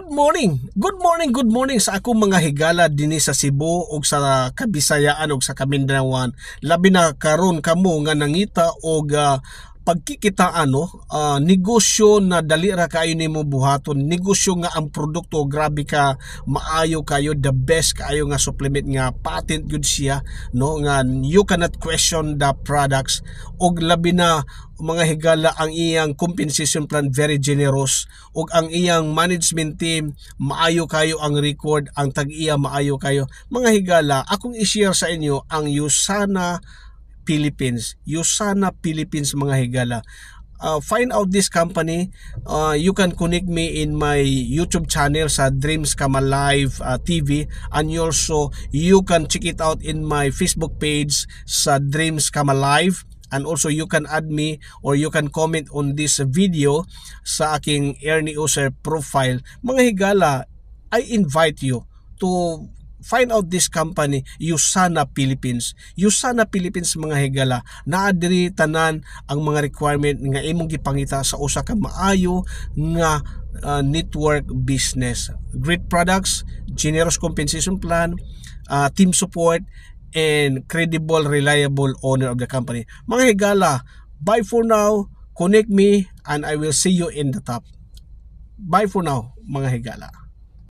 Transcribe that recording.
Good morning. Good morning sa akong mga higala dinhi sa Cebu ug sa Kabisayaan ug sa Kamindanao. Labi na karon kamo nga nangita og pagkikitaan negosyo na dali ra kayo nimo buhaton, negosyo nga ang produkto grabe ka maayo kayo, the best kayo nga supplement nga patent gyud siya no, nga you cannot question the products. Og labi na mga higala, ang iyang compensation plan very generous ug ang iyang management team maayo kayo, ang record ang tag-iya maayo kayo. Mga higala, akong i-share sa inyo ang Usana Philippines mga higala. Find out this company. You can connect me in my YouTube channel sa Dreams Come Alive TV, and you can check it out in my Facebook page sa Dreams Come Alive. And also you can add me or you can comment on this video sa aking Ernie User profile. Mga higala, I invite you to find out this company, Usana Philippines. Usana Philippines mga higala, naa diri tanan ang mga requirement nga imong gipangita sa usa ka maayo nga network business. Great products, generous compensation plan, team support, and credible, reliable owner of the company. Mga higala, bye for now. Connect me and I will see you in the top. Bye for now, mga higala.